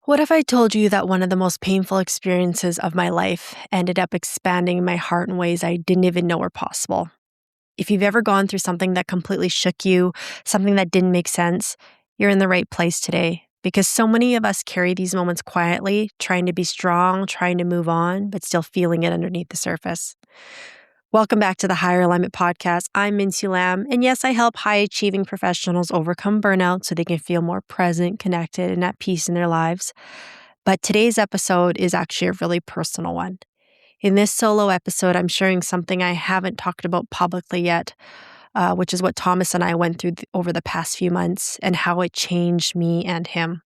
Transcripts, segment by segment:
What if I told you that one of the most painful experiences of my life ended up expanding my heart in ways I didn't even know were possible? If you've ever gone through something that completely shook you, something that didn't make sense, you're in the right place today. Because so many of us carry these moments quietly, trying to be strong, trying to move on, but still feeling it underneath the surface. Welcome back to the Higher Alignment Podcast. I'm Mincy Lamb, and yes, I help high achieving professionals overcome burnout so they can feel more present, connected, and at peace in their lives. But today's episode is actually a really personal one. In this solo episode, I'm sharing something I haven't talked about publicly yet, which is what Thomas and I went through over the past few months and how it changed me and him.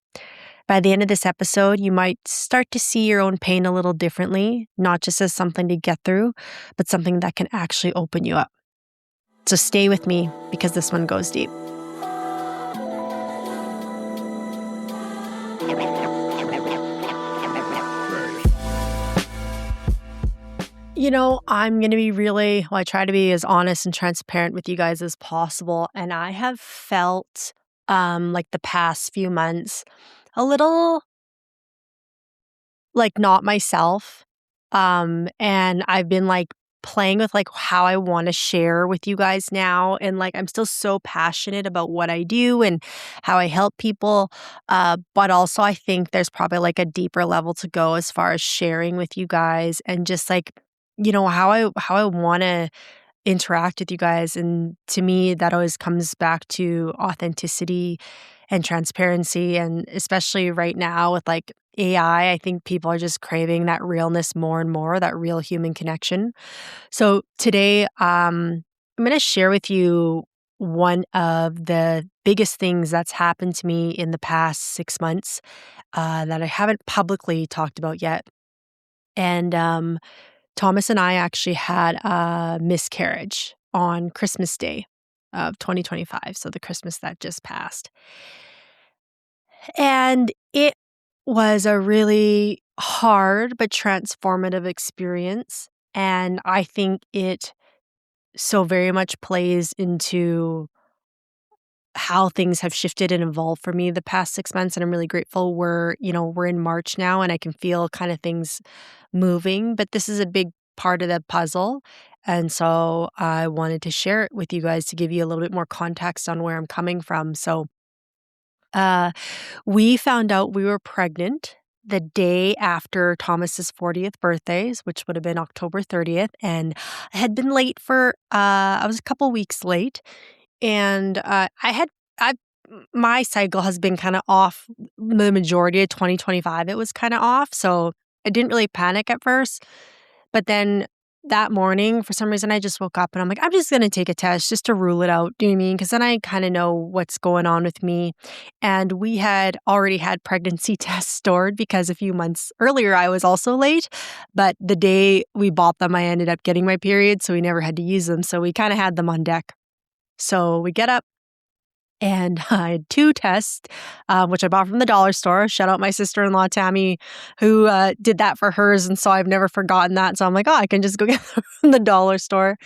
By the end of this episode, you might start to see your own pain a little differently, not just as something to get through, but something that can actually open you up. So stay with me because this one goes deep. I'm going to be I try to be as honest and transparent with you guys as possible. And I have felt like the past few months a little like not myself. And I've been playing with how I want to share with you guys now. And I'm still so passionate about what I do and how I help people. But also I think there's probably a deeper level to go as far as sharing with you guys and just how I want to interact with you guys. And to me, that always comes back to authenticity and transparency. And especially right now with AI, I think people are just craving that realness more and more, that real human connection. So today, I'm going to share with you one of the biggest things that's happened to me in the past 6 months that I haven't publicly talked about yet. And Thomas and I actually had a miscarriage on Christmas Day of 2025, so the Christmas that just passed. And it was a really hard but transformative experience. And I think it so very much plays into how things have shifted and evolved for me the past 6 months. And I'm really grateful we're in March now and I can feel kind of things moving. But this is a big part of the puzzle. And so I wanted to share it with you guys to give you a little bit more context on where I'm coming from. So uh, we found out we were pregnant the day after Thomas's 40th birthdays, which would have been October 30th. And I had been late I was a couple weeks late. And I my cycle has been kind of off the majority of 2025. It was kind of off. So I didn't really panic at first. But then that morning, for some reason, I just woke up and I'm like, I'm just going to take a test just to rule it out. Do you know what I mean? Because then I kind of know what's going on with me. And we had already had pregnancy tests stored because a few months earlier I was also late. But the day we bought them, I ended up getting my period. So we never had to use them. So we kind of had them on deck. So we get up and I had 2 tests, which I bought from the dollar store. Shout out my sister-in-law, Tammy, who did that for hers. And so I've never forgotten that. So I'm like, I can just go get them from the dollar store.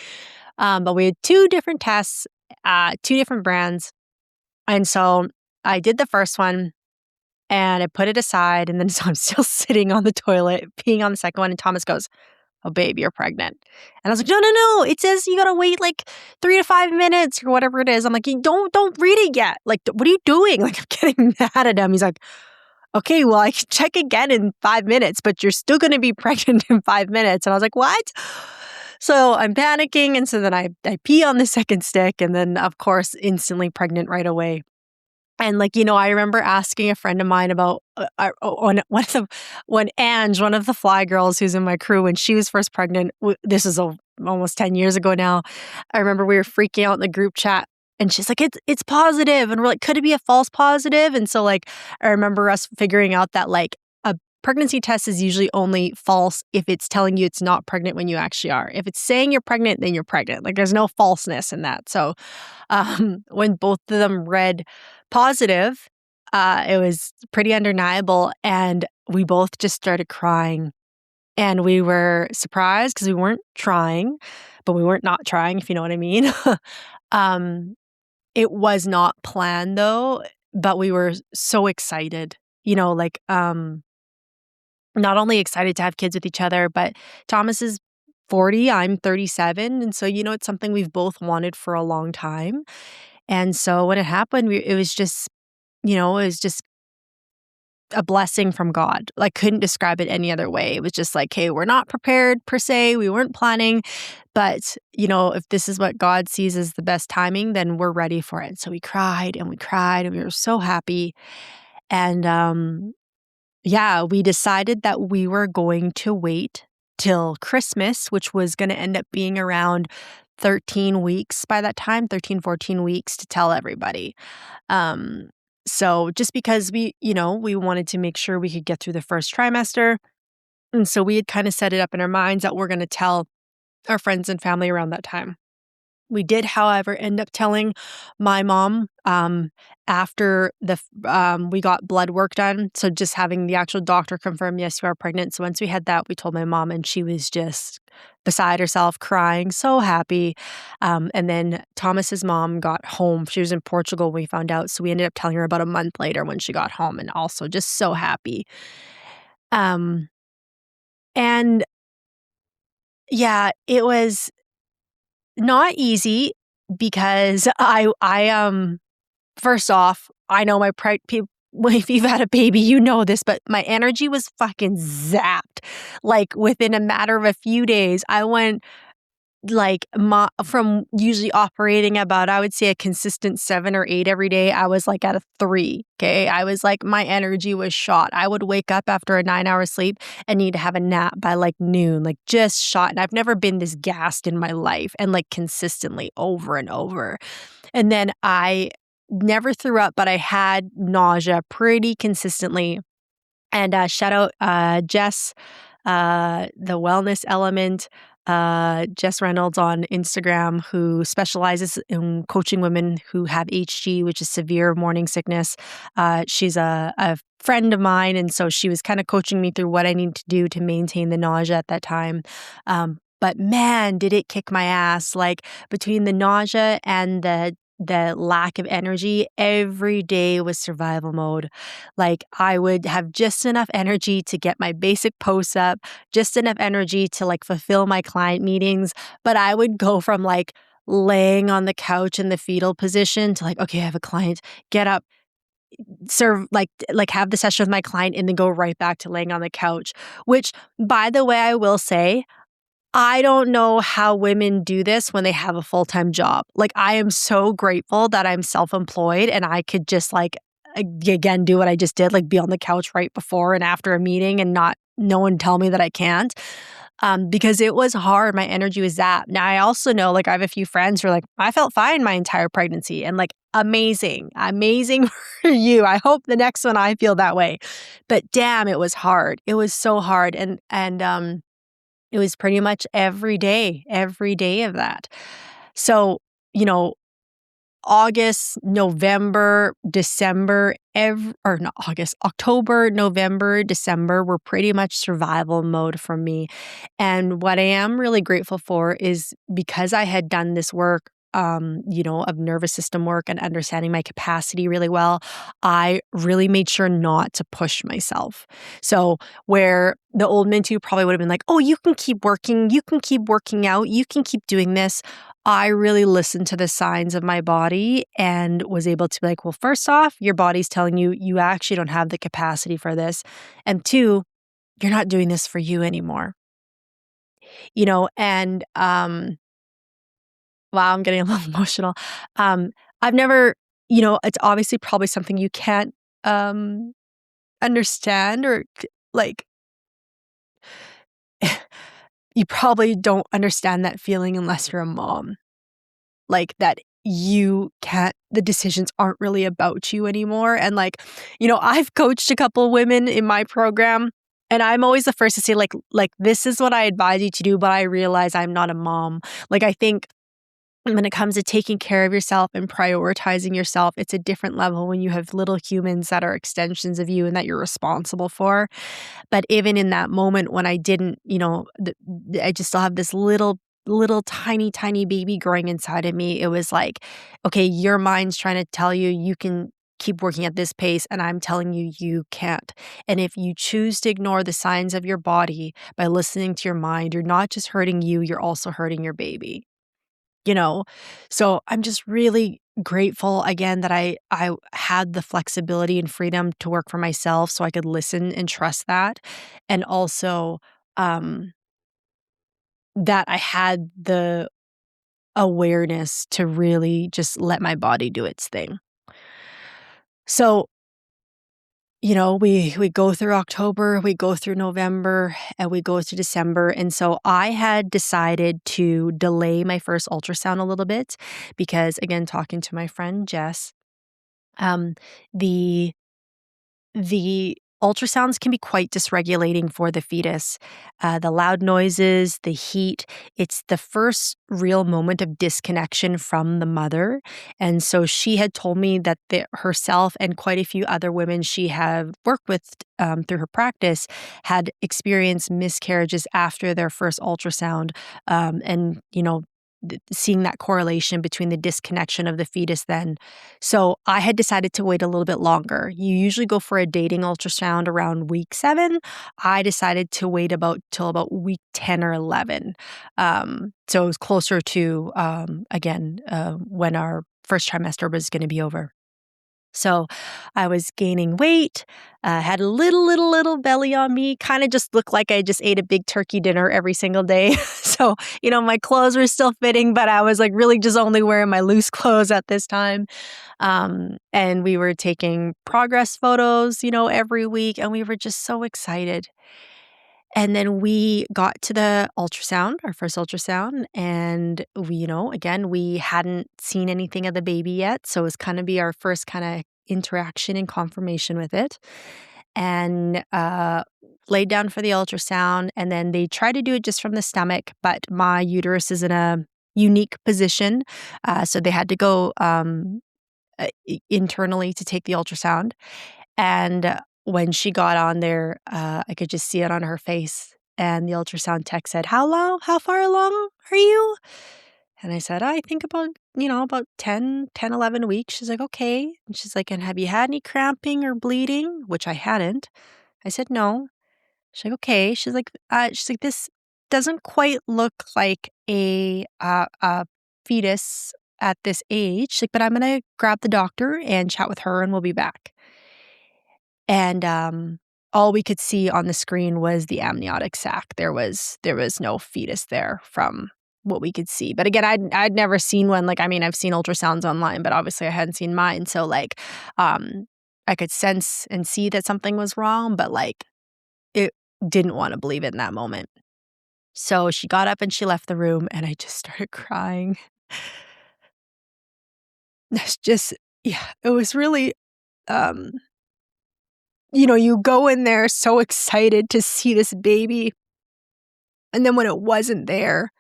But we had 2 different tests, 2 different brands. And so I did the first one and I put it aside. And then so I'm still sitting on the toilet, peeing on the second one. And Thomas goes, "Oh, babe, you're pregnant." And I was like, no. It says you got to wait 3 to 5 minutes or whatever it is. I'm like, don't read it yet. What are you doing? I'm getting mad at him. He's like, "Okay, well, I can check again in 5 minutes, but you're still going to be pregnant in 5 minutes." And I was like, "What?" So I'm panicking. And so then I pee on the second stick and then, of course, instantly pregnant right away. And I remember asking a friend of mine about when Ange, one of the fly girls who's in my crew, when she was first pregnant. This is almost 10 years ago now. I remember we were freaking out in the group chat, and she's like, "It's positive," and we're like, "Could it be a false positive?" And so I remember us figuring out that a pregnancy test is usually only false if it's telling you it's not pregnant when you actually are. If it's saying you're pregnant, then you're pregnant. There's no falseness in that. So when both of them read positive, it was pretty undeniable. And we both just started crying. And we were surprised because we weren't trying, but we weren't not trying, if you know what I mean. It was not planned though, but we were so excited. like, not only excited to have kids with each other, but Thomas is 40, I'm 37, and so, it's something we've both wanted for a long time. And so when it happened, it was just, it was just a blessing from God. Like, couldn't describe it any other way. It was just like, hey, we're not prepared per se. We weren't planning, but if this is what God sees as the best timing, then we're ready for it. So we cried and we cried and we were so happy. And yeah, we decided that we were going to wait till Christmas, which was going to end up being around 13 weeks by that time, 13, 14 weeks to tell everybody. Um, so just because we wanted to make sure we could get through the first trimester. And so we had kind of set it up in our minds that we're going to tell our friends and family around that time. We did, however, end up telling my mom after we got blood work done. So just having the actual doctor confirm, yes, you are pregnant. So once we had that, we told my mom, and she was just beside herself, crying, so happy. And then Thomas's mom got home. She was in Portugal when we found out. So we ended up telling her about a month later when she got home, and also just so happy. Um, and yeah, it was not easy because first off, I know if you've had a baby, you know this, but my energy was fucking zapped. Like, within a matter of a few days, I went like from usually operating about, I would say, a consistent 7 or 8 every day. I was like at a 3. Okay. I was like, my energy was shot. I would wake up after a 9-hour sleep and need to have a nap by like noon, like just shot. And I've never been this gassed in my life, and like consistently over and over. And then I never threw up, but I had nausea pretty consistently. And shout out Jess, the wellness element, Jess Reynolds on Instagram, who specializes in coaching women who have HG, which is severe morning sickness. She's a friend of mine, and so she was kind of coaching me through what I need to do to maintain the nausea at that time. But man, did it kick my ass. Like, between the nausea and the lack of energy, every day was survival mode. Like, I would have just enough energy to get my basic posts up, just enough energy to like fulfill my client meetings. But I would go from like laying on the couch in the fetal position to like, okay, I have a client, get up, serve, like have the session with my client, and then go right back to laying on the couch. Which, by the way, I will say, I don't know how women do this when they have a full-time job. Like, I am so grateful that I'm self-employed and I could just like, again, do what I just did, like be on the couch right before and after a meeting and not no one tell me that I can't. Because it was hard. My energy was zapped. Now, I also know, like, I have a few friends who are like, I felt fine my entire pregnancy, and like, amazing for you. I hope the next one I feel that way. But damn, it was hard. It was so hard. And it was pretty much every day of that. So, August, November, December, or not August, October, November, December were pretty much survival mode for me. And what I am really grateful for is, because I had done this work, of nervous system work and understanding my capacity really well, I really made sure not to push myself. So where the old Mintu probably would have been like, oh, you can keep working, you can keep working out, you can keep doing this, I really listened to the signs of my body and was able to be like, well, first off, your body's telling you you actually don't have the capacity for this. And 2, you're not doing this for you anymore. And wow, I'm getting a little emotional. I've never, it's obviously probably something you can't understand, or like, you probably don't understand that feeling unless you're a mom. Like, that the decisions aren't really about you anymore. And like, I've coached a couple women in my program, and I'm always the first to say like, this is what I advise you to do, but I realize I'm not a mom. Like, I think when it comes to taking care of yourself and prioritizing yourself, it's a different level when you have little humans that are extensions of you and that you're responsible for. But even in that moment when I didn't, I just still have this little tiny baby growing inside of me. It was like, okay, your mind's trying to tell you you can keep working at this pace, and I'm telling you, you can't. And if you choose to ignore the signs of your body by listening to your mind, you're not just hurting you, you're also hurting your baby, you know? So I'm just really grateful again that I had the flexibility and freedom to work for myself so I could listen and trust that. And also, um, that I had the awareness to really just let my body do its thing. So, we go through October, we go through November, and we go through December, and so I had decided to delay my first ultrasound a little bit because, again, talking to my friend Jess, um, the the ultrasounds can be quite dysregulating for the fetus. The loud noises, the heat, it's the first real moment of disconnection from the mother. And so she had told me that herself and quite a few other women she had worked with through her practice had experienced miscarriages after their first ultrasound. And, seeing that correlation between the disconnection of the fetus then. So I had decided to wait a little bit longer. You usually go for a dating ultrasound around week 7. I decided to wait till about week 10 or 11. So it was closer to, again, when our first trimester was going to be over. So I was gaining weight, had a little belly on me, kind of just looked like I just ate a big turkey dinner every single day. So, my clothes were still fitting, but I was like really just only wearing my loose clothes at this time. And we were taking progress photos, every week, and we were just so excited. And then we got to the ultrasound, our first ultrasound, and again, we hadn't seen anything of the baby yet, so it was kind of be our first kind of interaction and confirmation with it. And laid down for the ultrasound, and then they tried to do it just from the stomach, but my uterus is in a unique position, so they had to go internally to take the ultrasound. And when she got on there, I could just see it on her face. And the ultrasound tech said, how far along are you? And I said, I think about 10, 11 weeks. She's like, okay. And she's like, and have you had any cramping or bleeding? Which I hadn't. I said, no. She's like, okay. She's like, this doesn't quite look like a fetus at this age. She's like, but I'm going to grab the doctor and chat with her and we'll be back. And, all we could see on the screen was the amniotic sac. There was no fetus there from what we could see. But again, I'd never seen one. Like, I mean, I've seen ultrasounds online, but obviously I hadn't seen mine. So, like, I could sense and see that something was wrong, but, like, it didn't wanna believe it in that moment. So she got up and she left the room, and I just started crying. It's just yeah, it was really, um you go in there so excited to see this baby, and then when it wasn't there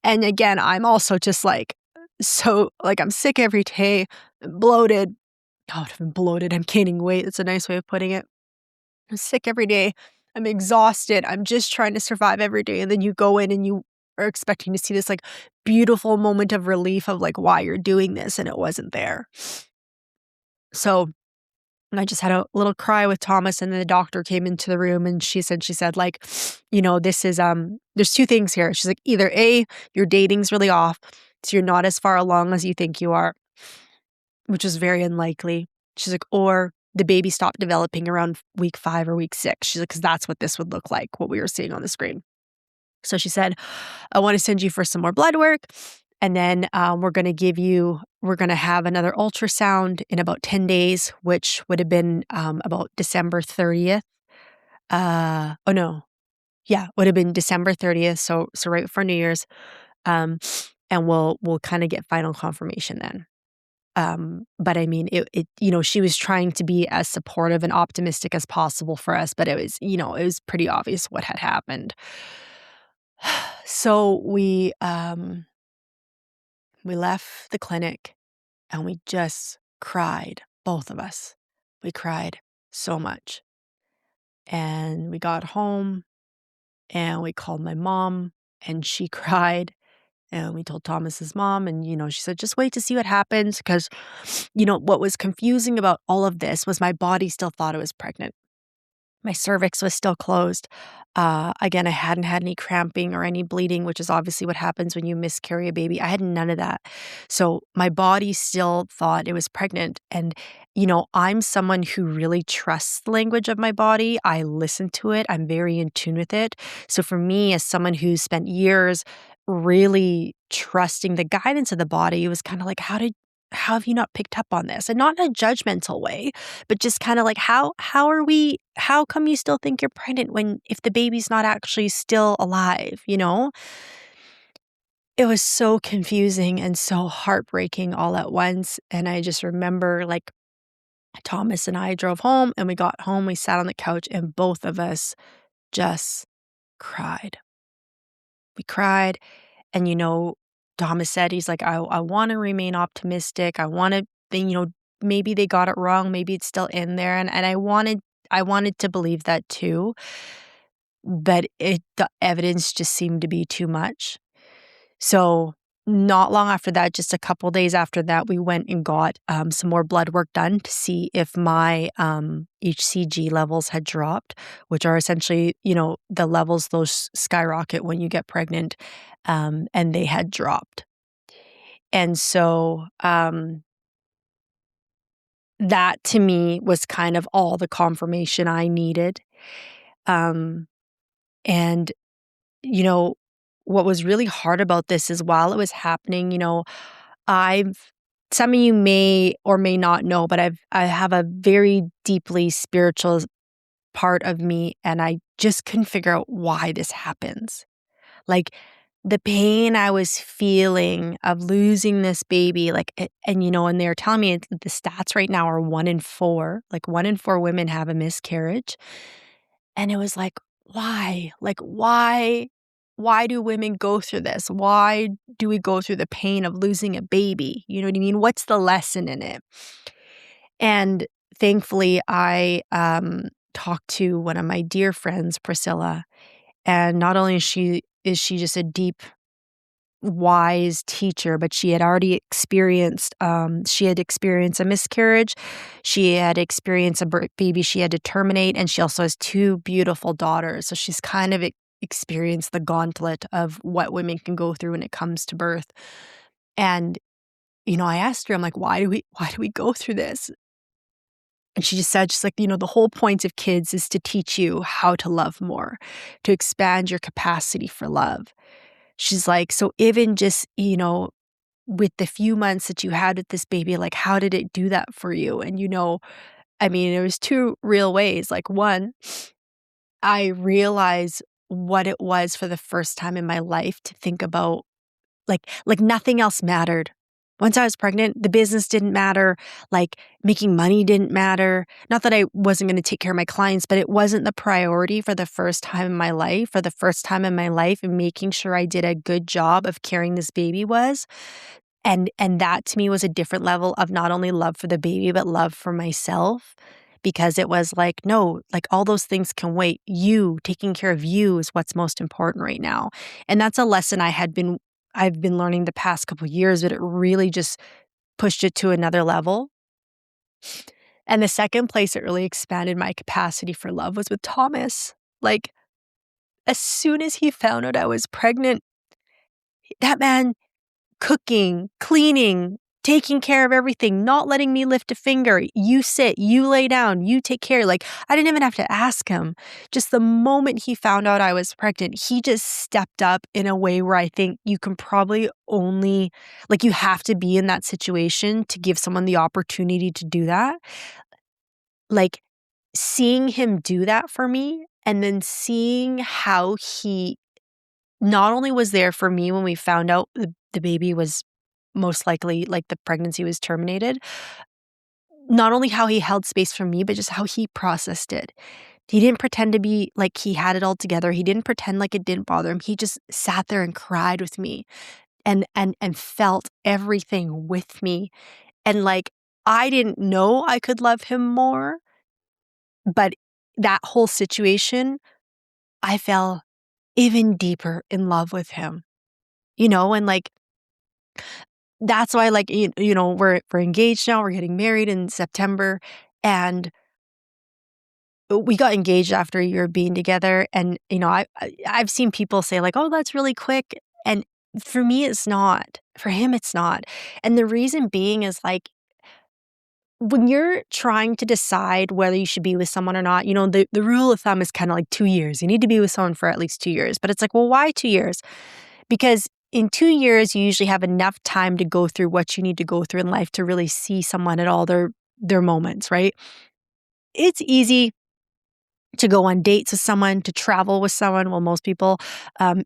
and again, I'm also just, like, so like, I'm sick every day, bloated. God, I'm bloated, I'm gaining weight, that's a nice way of putting it. I'm sick every day, I'm exhausted, I'm just trying to survive every day, and then you go in and you are expecting to see this, like, beautiful moment of relief of, like, why you're doing this, and it wasn't there. So and I just had a little cry with Thomas, and then the doctor came into the room, and she said, like, this is, there's 2 things here. She's like, either A, your dating's really off, so you're not as far along as you think you are, which is very unlikely. She's like, or the baby stopped developing around week 5 or week 6. She's like, because that's what this would look like, what we were seeing on the screen. So she said, I want to send you for some more blood work. And then we're going to have another ultrasound in about 10 days, which would have been about December 30th. Oh no. Yeah, would have been December 30th. So right before New Year's. And we'll kind of get final confirmation then. But I mean, she was trying to be as supportive and optimistic as possible for us, but it was pretty obvious what had happened. So we left the clinic and we just cried, both of us. We cried so much. And we got home and we called my mom and she cried And we told Thomas's mom, and, she said, "Just wait to see what happens," because, what was confusing about all of this was my body still thought I was pregnant. My cervix was still closed. Again, I hadn't had any cramping or any bleeding, which is obviously what happens when you miscarry a baby. I had none of that. So my body still thought it was pregnant. And, I'm someone who really trusts the language of my body. I listen to it. I'm very in tune with it. So for me, as someone who spent years really trusting the guidance of the body, it was kind of like, how have you not picked up on this? And not in a judgmental way, but just kinda like, how come you still think you're pregnant when if the baby's not actually still alive, you know? It was so confusing and so heartbreaking all at once, and I just remember, like, Thomas and I drove home, and we got home, we sat on the couch, and both of us just cried. We cried, and, Thomas said, he's like, "I wanna remain optimistic, I wanna maybe they got it wrong, maybe it's still in there," and I wanted to believe that too, but the evidence just seemed to be too much. So, not long after that, just a couple days after that, we went and got, some more blood work done to see if my, HCG levels had dropped, which are essentially, the levels those skyrocket when you get pregnant, and they had dropped. And so, that to me was kind of all the confirmation I needed. Um, and, you know, what was really hard about this is while it was happening, I've some of you may or may not know, but I have a very deeply spiritual part of me, and I just couldn't figure out why this happens. Like, the pain I was feeling of losing this baby, like, and they were telling me the stats right now are 1 in 4, like, 1 in 4 women have a miscarriage, and it was like, "Why? Like, why do women go through this? Why do we go through the pain of losing a baby?" You know what I mean? What's the lesson in it? And thankfully, I, talked to one of my dear friends, Priscilla, and not only is she just a deep, wise teacher, but she had experienced a miscarriage, she had experienced a baby she had to terminate, and she also has 2 beautiful daughters, so she's kind of experienced the gauntlet of what women can go through when it comes to birth. And, I asked her, I'm like, "Why do we go through this?" And she just said, she's like, "The whole point of kids is to teach you how to love more, to expand your capacity for love." She's like, "So even just, with the few months that you had with this baby, like, how did it do that for you?" And, I mean, there was 2 real ways. Like, 1, I realized what it was for the first time in my life to think about like nothing else mattered. Once I was pregnant, the business didn't matter, like, making money didn't matter. Not that I wasn't gonna take care of my clients, but it wasn't the priority for the first time in my life. For the first time in my life, and making sure I did a good job of carrying this baby was. And that to me was a different level of not only love for the baby, but love for myself, because it was like, "No, like, all those things can wait. You, taking care of you is what's most important right now." And that's a lesson I've been learning the past couple years, but it really just pushed it to another level. And the second place it really expanded my capacity for love was with Thomas. Like, as soon as he found out I was pregnant, that man cooking, cleaning, taking care of everything, not letting me lift a finger. "You sit, you lay down, you take care." Like, I didn't even have to ask him. Just the moment he found out I was pregnant, he just stepped up in a way where I think you can probably only like, you have to be in that situation to give someone the opportunity to do that. Like, seeing him do that for me, and then seeing how he not only was there for me when we found out the baby was most likely like, the pregnancy was terminated, not only how he held space for me, but just how he processed it. He didn't pretend to be like he had it all together, he didn't pretend like it didn't bother him, he just sat there and cried with me and felt everything with me, and, like, I didn't know I could love him more, but that whole situation, I fell even deeper in love with him. And, like, that's why, like, we're engaged now, we're getting married in September, and we got engaged after a year of being together, and, I've seen people say, like, "Oh, that's really quick," and for me, it's not. For him, it's not, and the reason being is, like, when you're trying to decide whether you should be with someone or not, the rule of thumb is kinda like 2 years. You need to be with someone for at least 2 years, but it's like, well, why 2 years? Because in 2 years, you usually have enough time to go through what you need to go through in life to really see someone at all their moments, right? It's easy to go on dates with someone, to travel with someone, well, most people,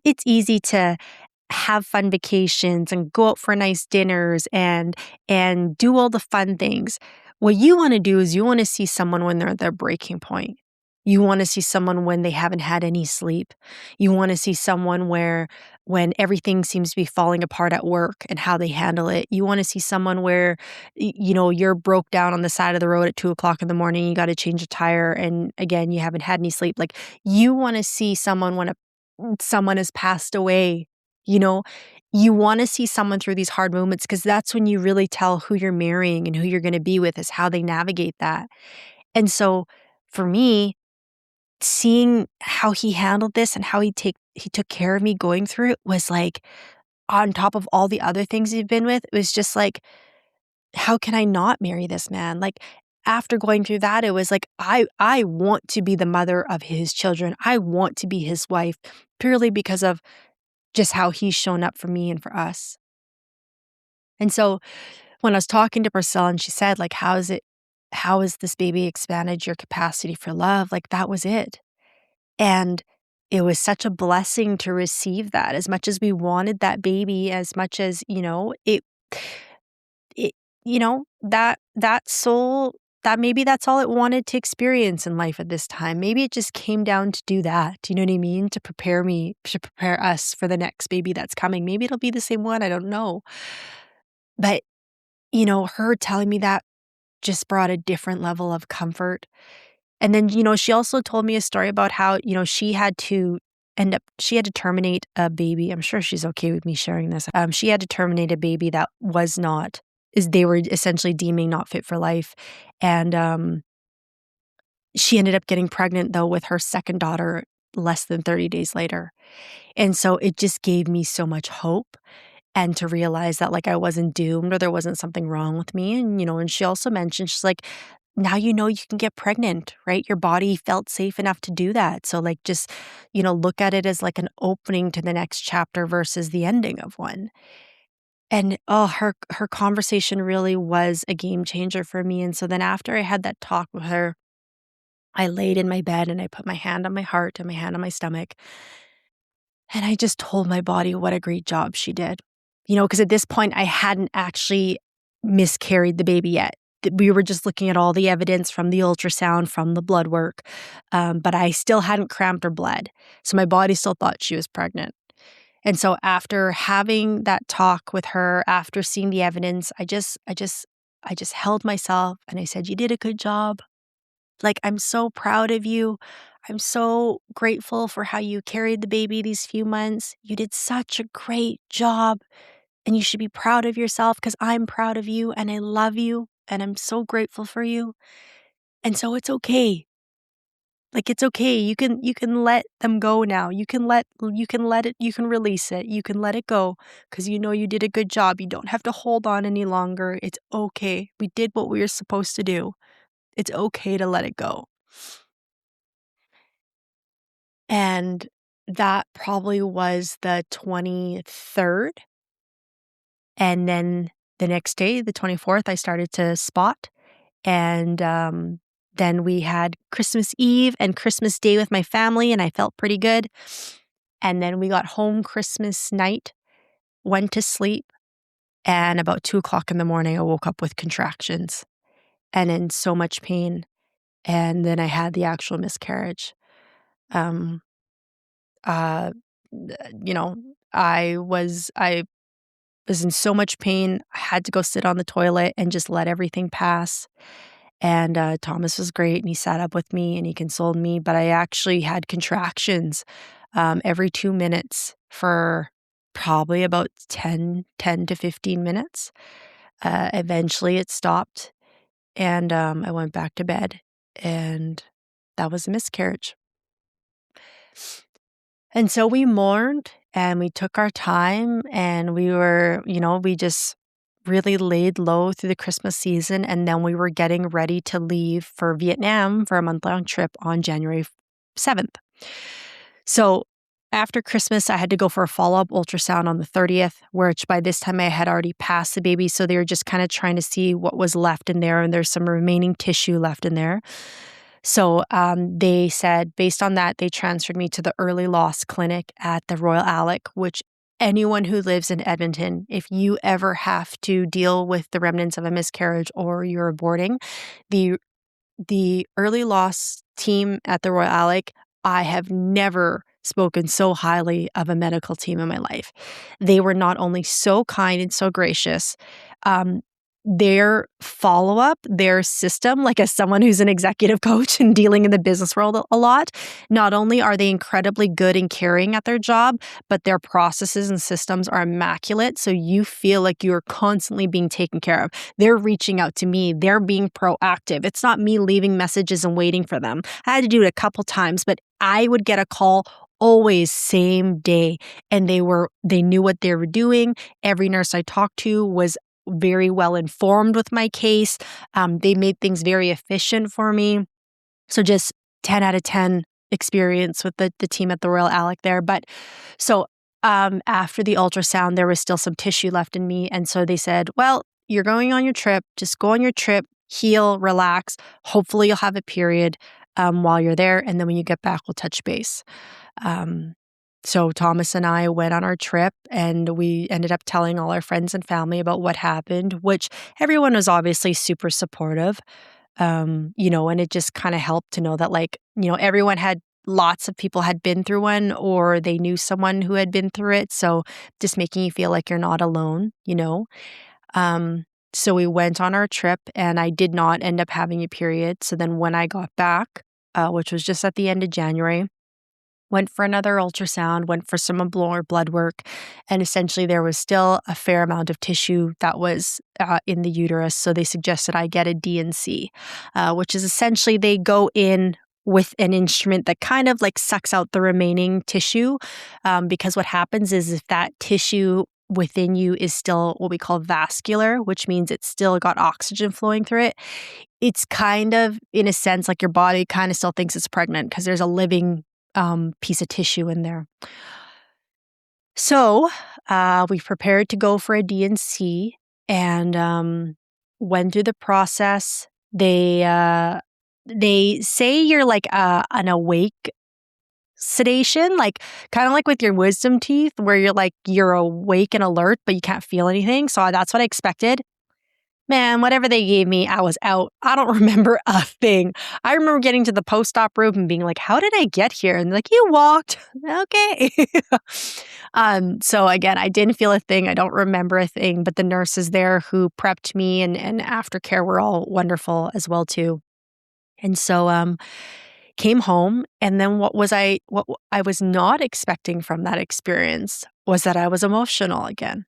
it's easy to have fun vacations and go out for nice dinners and do all the fun things. What you wanna do is you wanna see someone when they're at their breaking point. You wanna see someone when they haven't had any sleep. You wanna see someone where when everything seems to be falling apart at work and how they handle it. You wanna see someone where, you're broke down on the side of the road at 2 o'clock in the morning, you gotta change a tire, and again, you haven't had any sleep. Like, you wanna see someone when someone has passed away, you know? You wanna see someone through these hard moments because that's when you really tell who you're marrying and who you're gonna be with is how they navigate that. And so, for me, seeing how he handled this and how he took care of me going through it was, like, on top of all the other things he'd been with, it was just like, "How can I not marry this man?" Like, after going through that, it was like, I want to be the mother of his children. I want to be his wife purely because of just how he's shown up for me and for us. And so, when I was talking to Priscilla and she said, like, how has this baby expanded your capacity for love?" Like, that was it. And it was such a blessing to receive that as much as we wanted that baby, as much as, it that soul, that maybe that's all it wanted to experience in life at this time. Maybe it just came down to do that, you know what I mean? To prepare us for the next baby that's coming. Maybe it'll be the same one, I don't know. But, her telling me that just brought a different level of comfort. And then, she also told me a story about how, she had to terminate a baby. I'm sure she's okay with me sharing this. She had to terminate a baby that was not is they were essentially deeming not fit for life. And she ended up getting pregnant though with her second daughter less than 30 days later. And so it just gave me so much hope and to realize that, like, I wasn't doomed or there wasn't something wrong with me. And, and she also mentioned, she's like, now you can get pregnant, right? Your body felt safe enough to do that. So, like, just, look at it as like an opening to the next chapter versus the ending of one. And oh, her conversation really was a game changer for me. And so then after I had that talk with her, I laid in my bed and I put my hand on my heart and my hand on my stomach. And I just told my body what a great job she did. Because at this point, I hadn't actually miscarried the baby yet. We were just looking at all the evidence from the ultrasound, from the blood work, but I still hadn't cramped or bled. So my body still thought she was pregnant. And so after having that talk with her, after seeing the evidence, I just held myself and I said, "You did a good job. Like, I'm so proud of you. I'm so grateful for how you carried the baby these few months. You did such a great job, and you should be proud of yourself because I'm proud of you and I love you and I'm so grateful for you. And so it's okay. Like, it's okay. You can let them go now. You can let it, you can release it. You can let it go because you did a good job. You don't have to hold on any longer. It's okay. We did what we were supposed to do. It's okay to let it go." And that probably was the 23rd, and then the next day, the 24th, I started to spot, and, then we had Christmas Eve and Christmas Day with my family, and I felt pretty good, and then we got home Christmas night, went to sleep, and about 2 o'clock in the morning, I woke up with contractions and in so much pain, and then I had the actual miscarriage. Um, uh, you know, I was in so much pain, I had to go sit on the toilet and just let everything pass, and, Thomas was great, and he sat up with me, and he consoled me, but I actually had contractions, every 2 minutes for probably about 10 to 15 minutes. Eventually it stopped, and I went back to bed, and that was a miscarriage. And so we mourned and we took our time, and we just really laid low through the Christmas season. And then we were getting ready to leave for Vietnam for a month-long trip on January 7th. So after Christmas, I had to go for a follow-up ultrasound on the 30th, which by this time I had already passed the baby. So they were just kind of trying to see what was left in there. And there's some remaining tissue left in there. So they said, based on that, they transferred me to the early loss clinic at the Royal Alec, which anyone who lives in Edmonton, if you ever have to deal with the remnants of a miscarriage or you're aborting, the early loss team at the Royal Alec, I have never spoken so highly of a medical team in my life. They were not only so kind and so gracious, their follow-up, their system, like as someone who's an executive coach and dealing in the business world a lot, not only are they incredibly good and caring at their job, but their processes and systems are immaculate. So you feel like you're constantly being taken care of. They're reaching out to me. They're being proactive. It's not me leaving messages and waiting for them. I had to do it a couple times, but I would get a call always same day, and they knew what they were doing. Every nurse I talked to was very well informed with my case. They made things very efficient for me. So just 10 out of 10 experience with the team at the Royal Alec there. But so after the ultrasound, there was still some tissue left in me. And so they said, well, you're going on your trip. Just go on your trip, heal, relax. Hopefully you'll have a period while you're there. And then when you get back, we'll touch base. So Thomas and I went on our trip, and we ended up telling all our friends and family about what happened, which everyone was obviously super supportive. And it just kind of helped to know that everyone lots of people had been through one, or they knew someone who had been through it. So just making you feel like you're not alone. So we went on our trip, and I did not end up having a period. So then when I got back, which was just at the end of January, went for another ultrasound, went for some more blood work, and essentially there was still a fair amount of tissue that was in the uterus. So they suggested I get a D&C, which is essentially they go in with an instrument that kind of like sucks out the remaining tissue, because what happens is if that tissue within you is still what we call vascular, which means it's still got oxygen flowing through it, it's kind of, in a sense, like your body kind of still thinks it's pregnant because there's a living piece of tissue in there. So we prepared to go for a D&C and went through the process. They say you're like an awake sedation, like kind of like with your wisdom teeth, where you're awake and alert, but you can't feel anything. So that's what I expected. Man, whatever they gave me, I was out. I don't remember a thing. I remember getting to the post-op room and being like, how did I get here? And like, you walked. Okay. So again, I didn't feel a thing. I don't remember a thing, but the nurses there who prepped me and aftercare were all wonderful as well too. And so came home, and then what I was not expecting from that experience was that I was emotional again.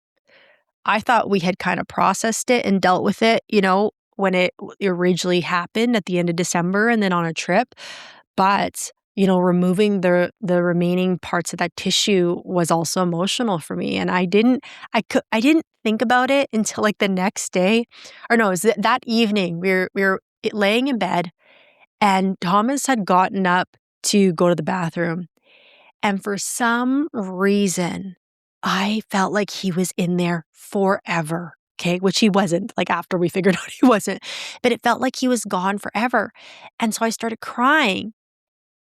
I thought we had kind of processed it and dealt with it, when it originally happened at the end of December and then on a trip. But, removing the remaining parts of that tissue was also emotional for me. And I didn't think about it until like the next day, or no, it was that evening. We were laying in bed, and Thomas had gotten up to go to the bathroom. And for some reason, I felt like he was in there forever, okay? Which he wasn't, like after we figured out he wasn't. But it felt like he was gone forever. And so I started crying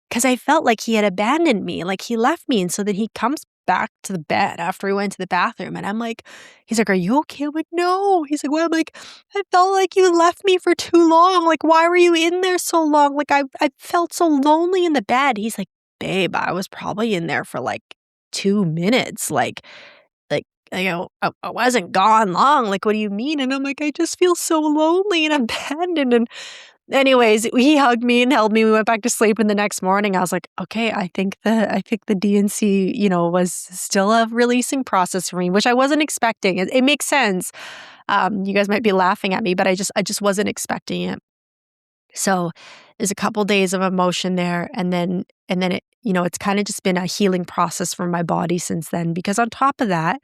because I felt like he had abandoned me, like he left me. And so then he comes back to the bed after we went to the bathroom. And I'm like, he's like, are you okay? I'm like, no. He's like, well, I'm like, I felt like you left me for too long. Like, why were you in there so long? Like, I felt so lonely in the bed. He's like, babe, I was probably in there for like 2 minutes. Like I wasn't gone long. Like, what do you mean?" And I'm like, "I just feel so lonely and abandoned." And anyways, he hugged me and held me. We went back to sleep, and the next morning, I was like, "Okay, I think the DNC, was still a releasing process for me," which I wasn't expecting. It makes sense. You guys might be laughing at me, but I just wasn't expecting it. So, there's a couple days of emotion there, and then it's kinda just been a healing process for my body since then, because on top of that,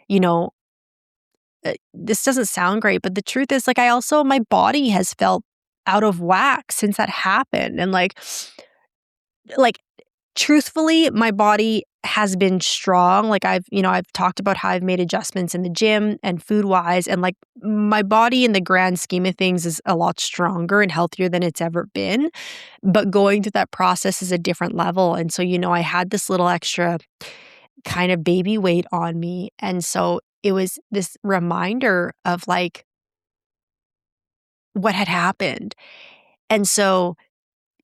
you know, this doesn't sound great, but the truth is, like, my body has felt out of whack since that happened, and, like, truthfully, my body has been strong. Like, I've talked about how I've made adjustments in the gym and food-wise, and, like, my body in the grand scheme of things is a lot stronger and healthier than it's ever been, but going through that process is a different level, and so, I had this little extra kind of baby weight on me, and so it was this reminder of, like, what had happened, and so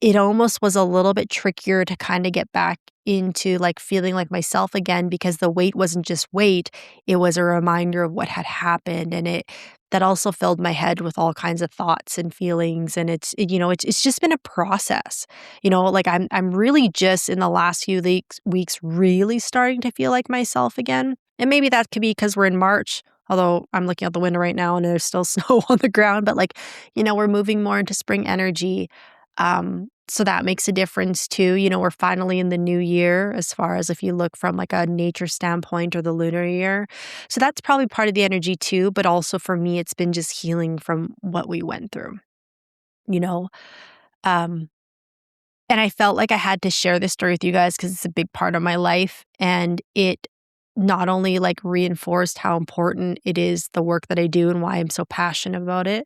it almost was a little bit trickier to kinda get back into, like, feeling like myself again, because the weight wasn't just weight, it was a reminder of what had happened, and that also filled my head with all kinds of thoughts and feelings, and it's just been a process, like, I'm really just in the last few weeks really starting to feel like myself again, and maybe that could be because 'cause we're in March, although I'm looking out the window right now and there's still snow on the ground, but, like, we're moving more into spring energy. So that makes a difference too. We're finally in the new year as far as if you look from like a nature standpoint or the lunar year. So that's probably part of the energy too, but also for me it's been just healing from what we went through, you know. Um and I felt like I had to share this story with you guys cuz it's a big part of my life, and it not only like reinforced how important it is the work that I do and why I'm so passionate about it,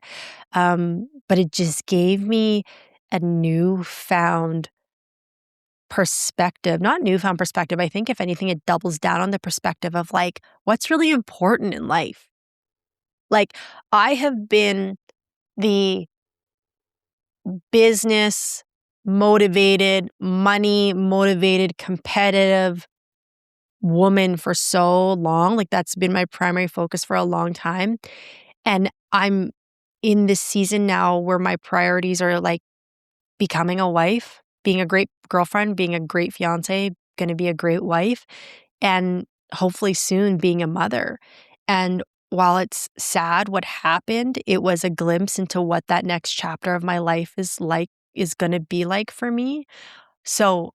but it just gave me a newfound perspective, not newfound perspective. I think if anything, it doubles down on the perspective of like, what's really important in life. Like, I have been the business motivated, money motivated, competitive woman for so long. Like, that's been my primary focus for a long time. And I'm in this season now where my priorities are like, becoming a wife, being a great girlfriend, being a great fiance, gonna be a great wife, and hopefully soon being a mother. And while it's sad what happened, it was a glimpse into what that next chapter of my life is gonna be like for me. So,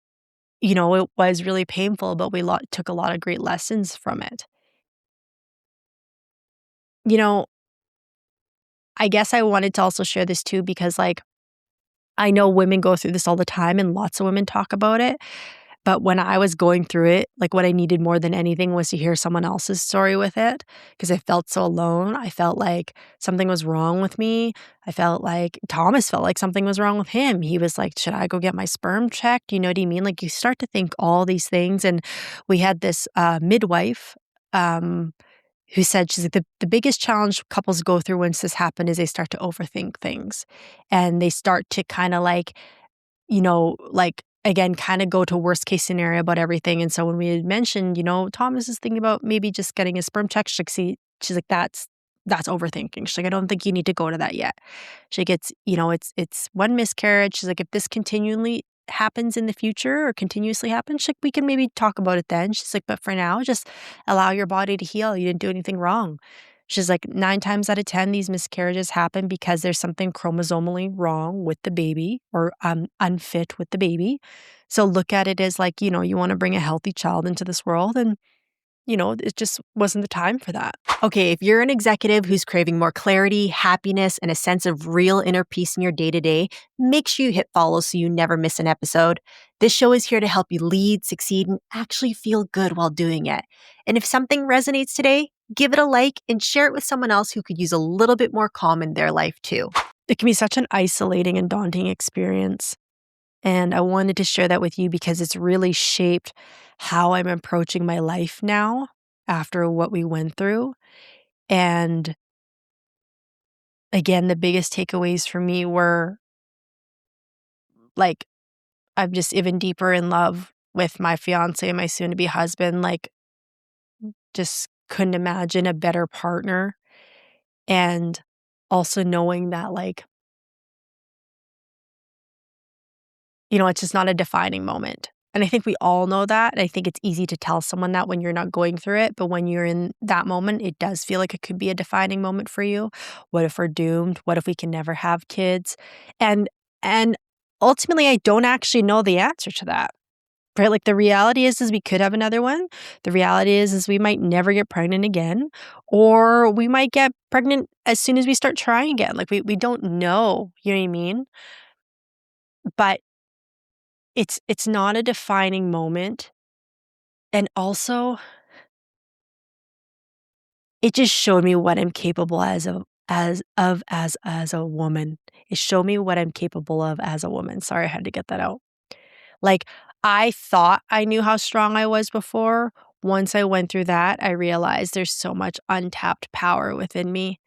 it was really painful, but we took a lot of great lessons from it. You know, I guess I wanted to also share this too because, like, I know women go through this all the time and lots of women talk about it. But when I was going through it, like, what I needed more than anything was to hear someone else's story with it, because I felt so alone. I felt like something was wrong with me. I felt like Thomas felt like something was wrong with him. He was like, "Should I go get my sperm checked?" You know what I mean? Like, you start to think all these things, and we had this, midwife, who said she's like, "The biggest challenge couples go through once this happen is they start to overthink things, and they start to kinda, like, again, kinda go to worst case scenario about everything." And so when we had mentioned, Thomas is thinking about maybe just getting a sperm check, she's like, "That's overthinking." She's like, "I don't think you need to go to that yet." She like, it's one miscarriage." She's like, "If this continually happens in the future or continuously happens," she's like, "we can maybe talk about it then." She's like, "But for now, just allow your body to heal. You didn't do anything wrong." She's like, "9 times out of 10, these miscarriages happen because there's something chromosomally wrong with the baby or, unfit with the baby. So look at it as like, you wanna bring a healthy child into this world, and, it just wasn't the time for that." Okay, if you're an executive who's craving more clarity, happiness, and a sense of real inner peace in your day-to-day, make sure you hit follow so you never miss an episode. This show is here to help you lead, succeed, and actually feel good while doing it. And if something resonates today, give it a like and share it with someone else who could use a little bit more calm in their life too. It can be such an isolating and daunting experience. And I wanted to share that with you because it's really shaped how I'm approaching my life now after what we went through. And again, the biggest takeaways for me were like, I'm just even deeper in love with my fiance and my soon to be husband. Like, just couldn't imagine a better partner, and also knowing that, like, it's just not a defining moment. And I think we all know that, and I think it's easy to tell someone that when you're not going through it, but when you're in that moment, it does feel like it could be a defining moment for you. What if we're doomed? What if we can never have kids? And and ultimately, I don't actually know the answer to that, right? Like, the reality is we could have another one. The reality is we might never get pregnant again, or we might get pregnant as soon as we start trying again. Like, we don't know, you know what I mean? But it's not a defining moment, and also, it just showed me what I'm capable as a woman. It showed me what I'm capable of as a woman. Sorry, I had to get that out. Like, I thought I knew how strong I was before. Once I went through that, I realized there's so much untapped power within me,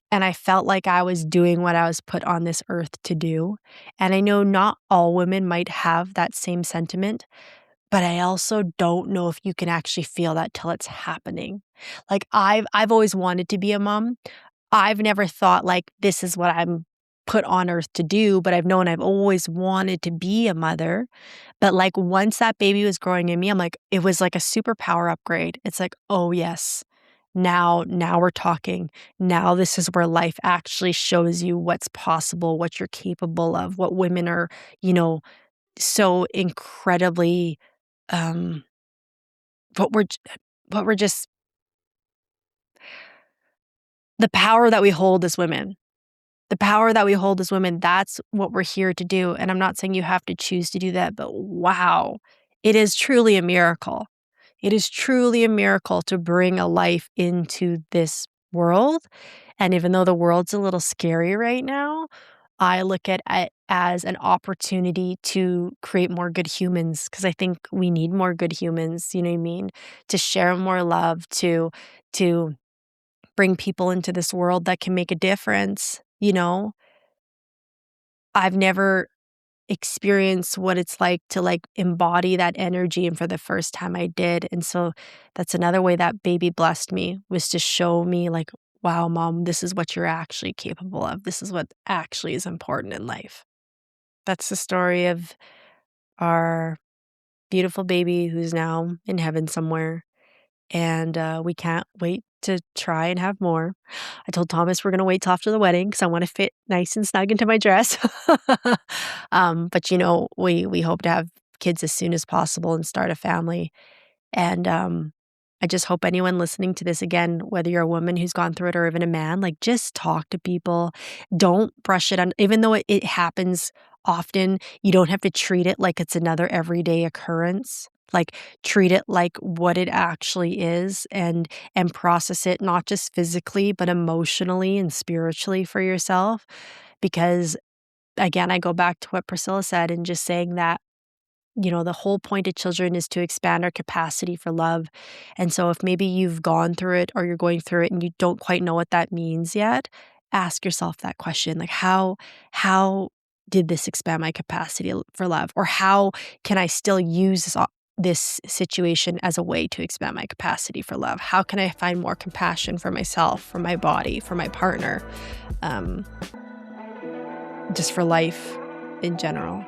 and I felt like I was doing what I was put on this earth to do, and I know not all women might have that same sentiment, but I also don't know if you can actually feel that till it's happening. Like, I've always wanted to be a mom. I've never thought, like, this is what I'm put on earth to do, but I've known I've always wanted to be a mother. But, like, once that baby was growing in me, I'm like, it was like a superpower upgrade. It's like, "Oh, yes. Now we're talking. Now this is where life actually shows you what's possible, what you're capable of, what women are, you know, so incredibly, um, what we're j what we're just the power that we hold as women. The power that we hold as women, that's what we're here to do, and I'm not saying you have to choose to do that, but wow, it is truly a miracle. It is truly a miracle to bring a life into this world, and even though the world's a little scary right now, I look at it as an opportunity to create more good humans because I think we need more good humans, you know what I mean? To share more love, to bring people into this world that can make a difference, you know? I've never experienced what it's like to, like, embody that energy, and for the first time I did, and so that's another way that baby blessed me, was to show me, like, "Wow, mom, this is what you're actually capable of. This is what actually is important in life." That's the story of our beautiful baby who's now in heaven somewhere. And, we can't wait to try and have more. I told Thomas we're gonna wait till after the wedding because I wanna fit nice and snug into my dress. But, we hope to have kids as soon as possible and start a family. And, I just hope anyone listening to this, again, whether you're a woman who's gone through it or even a man, like, just talk to people. Don't brush it on even though it happens often, you don't have to treat it like it's another everyday occurrence. Like, treat it like what it actually is, and process it not just physically, but emotionally and spiritually for yourself. Because, again, I go back to what Priscilla said and just saying that the whole point of children is to expand our capacity for love. And so if maybe you've gone through it or you're going through it and you don't quite know what that means yet, ask yourself that question. Like, how did this expand my capacity for love? Or how can I still use this situation as a way to expand my capacity for love? How can I find more compassion for myself, for my body, for my partner, um, just for life in general?